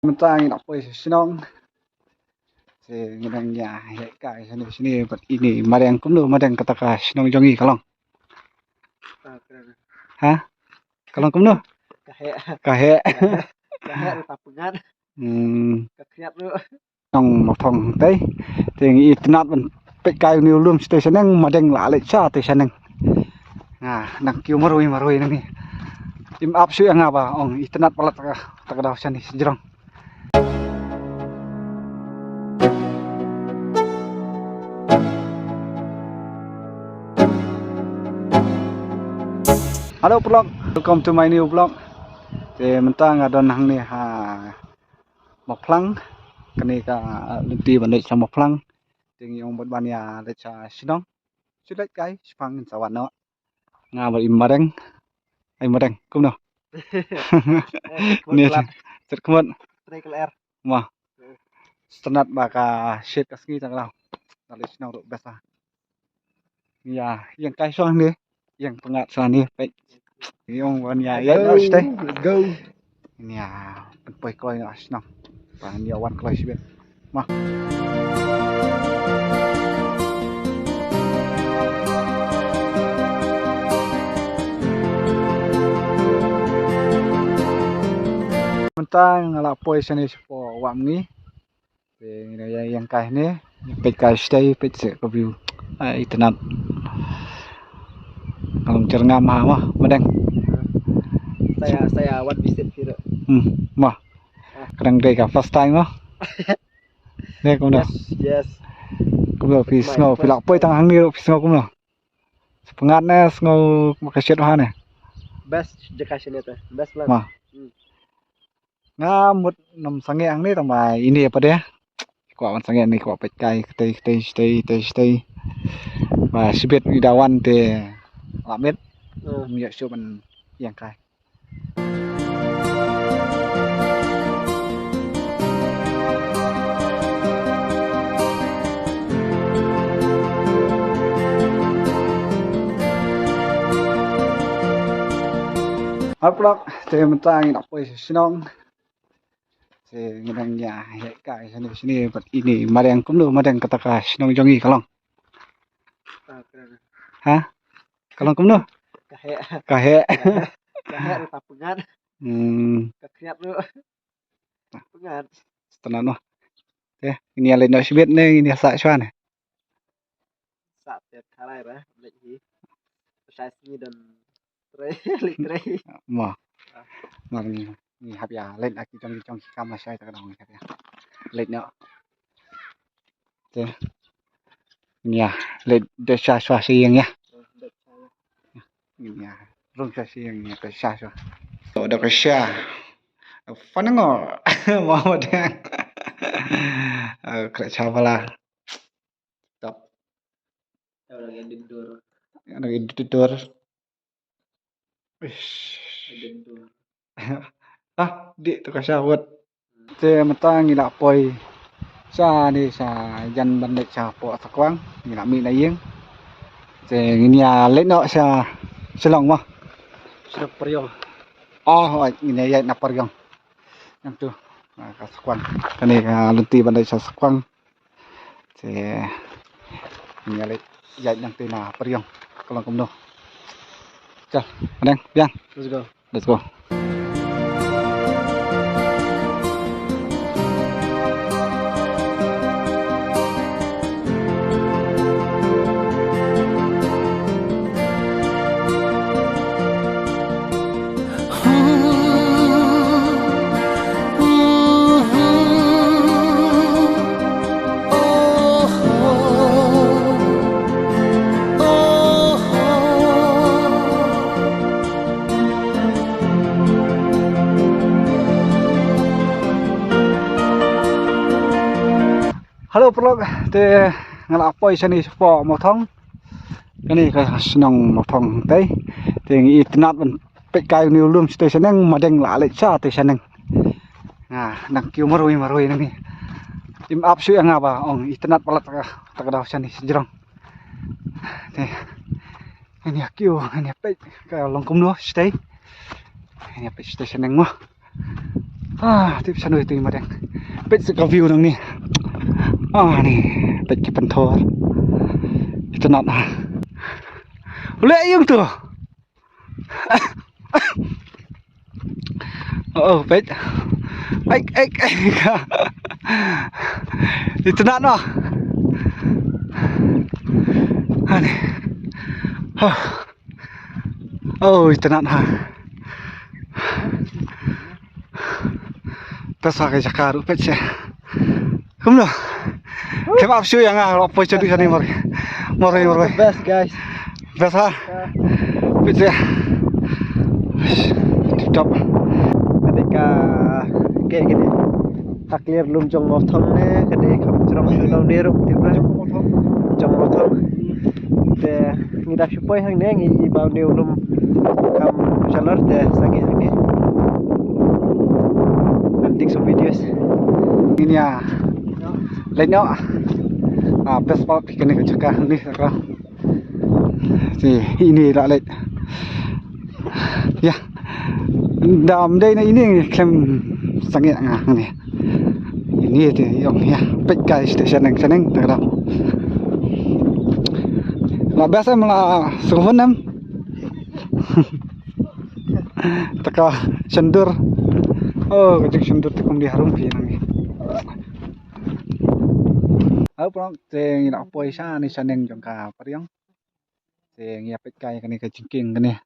Mentang nak pois senong. Ngedangnya kai sini ini madang kumlu madang kataka senong jongi kalong. Hah? Kalong kumlu? Kahe. Kahe tapungan. Kakiat lu. Nong motong tei. Ting itnat man pek kai ni ulum station nang madang la le cha te sanang. Nah, nak kiu marui nang ni. Tim up su yang apa ong itnat palat tak dah sani sejrong. Halo vlog, welcome to my new vlog. Thì mentang ada nang ni một phlang, cái này cả đi vấn đề một phlang, thì ông ban nhà để cha sinong, chút lấy cái phang sao nó, ngà vào im madang, im madang, cũng đâu, nih, set kemudian, mah, senat baka shit kasih tak tahu, dari sinong tu biasa, ya, yang kai soang ni, yang pengat soang ni, baik. Yung ban nhà ya stay Let's go. Ini ya penpoi kloi na asnam. Pan dia wan kloi sibet. Mah. Mentang ngala poi sini sepo wam ni. Yang kai ni pet kai stay pet se ko view. Ai tenat. Kalau cerngam mah madang. Saya one visit here. Mah. Kadang day ka first time mah. Nè cũng được. Yes. Cũng được vì snow vì lọc bơi tăng hàng đi vì snow cũng được. Pengat nè snow makai shit hoa nè. Best vacation itu. Best plan. Mah. Nga một nằm sang ngang ni tang bài ini apa dia? Kuat man sang ngang ni kuat pet kai stay. Và sibet idawan te lamit. Miak sio man yang kai. Vlog thì mentang nak pois senong. Ngedangnya kai sini ini madang kumlu madang kataka senong jongi kalong. Hah? Kalong kumlu? Kahe. Kahe tapungan. Kakiat lu. Tapungan. Tenan mah. Ya, ini alin no sibet ni ini sak chuan. Sak tiap kalai bah, lagi. Saya sini dan Litray. Mah. Ni hab ya lên aki trong kamera sai tak dong hab ya. Lên no. Thế. Nya, lên để xa xóa siang ya. Nya, rong xa siang nya ke xa xóa. Tổ được cái xa. Phán nó ngỏ. Mau đen. Kena cabala. Top. Lagi tidur. Di tu kasih awat. Saya mentang ni nak poi. Sa ni sa jan bandek sa po sakwang ni nak mi na yeng. Saya ni lên no sa selong mah. Sudah periong. Oh, ini ya nak periong. Yang tu. Ka sakwang. Kani ka lunti bandek sa sakwang. Saya ni le ya yang tu na periong. Kalau kamu noh. Chal, madang, pian. Let's go. Halo vlog, thì ngala poi sini sepo motong. Cái này cái senong motong tei. Thì itnat man pek kai ni ulum station nang madang la le cha te sanang. Nah, nak kiu marui nang ni. Tim up su yang apa ong itnat palat tak dah sani sejrong. Thì ini kiu ini pek ka longkum no stay. Ini pek station nang mah. tiếp sang nuôi tùy mà đen biết sự có view đằng này này biết cái phần thô cho nọ lẽ yên tưởng biết ếch thì cho nọ này ôi cho nọ ta sao cái jakar upet sih không được cái bắp siêu yang apa jadi sana mori The best guys. biasa upet sih top Ketika kayak gini taklir lum jong mothong ne kene kham jrong su nau ne rup tibra jong mothong te ngida supoi hang ne ngi bau ne lum kam chalor te sangi hang ne take some videos ini ya lainnya best part kini kecakar ni sekarang ini dah late ya dalam đây này ini klaim sangat ngang ni ini tu yang ya pekai station yang seneng tak ada lah biasa malah suhunan taka sendur kecik sendur tu kemudian harum pi nangi prong teng ina poi sa ni seneng jongka pariang teng ya pekai kani ke jingking kani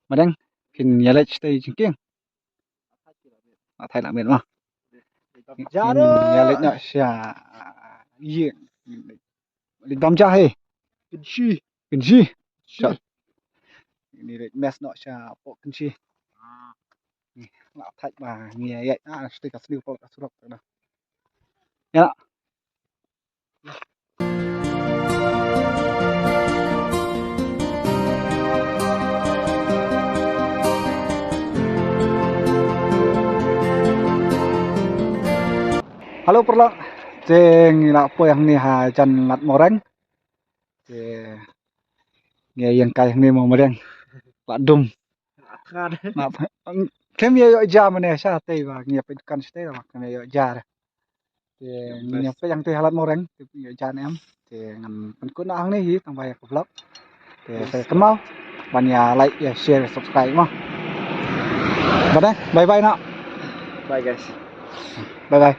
madang kin yalet stay jingking thay lại miền mà yalet nya sia iya di dom cha he kinchi ini rek mes no sia po kinchi la thay mà nghe vậy stay ka sliu po ka surok na ya halo perlo ceng ila po yang ni ha jan lat moreng nghe yang kai ni mo moreng la dum kan na kem yo ja mane sa te ba nghe pe kan ste la kem yo ja nghe pe yang te halat moreng yo ja em ngam pen kun ang ni hi tang bai ko vlog saya kenal banyak like ya share subscribe mah bye bye nak bye guys bye bye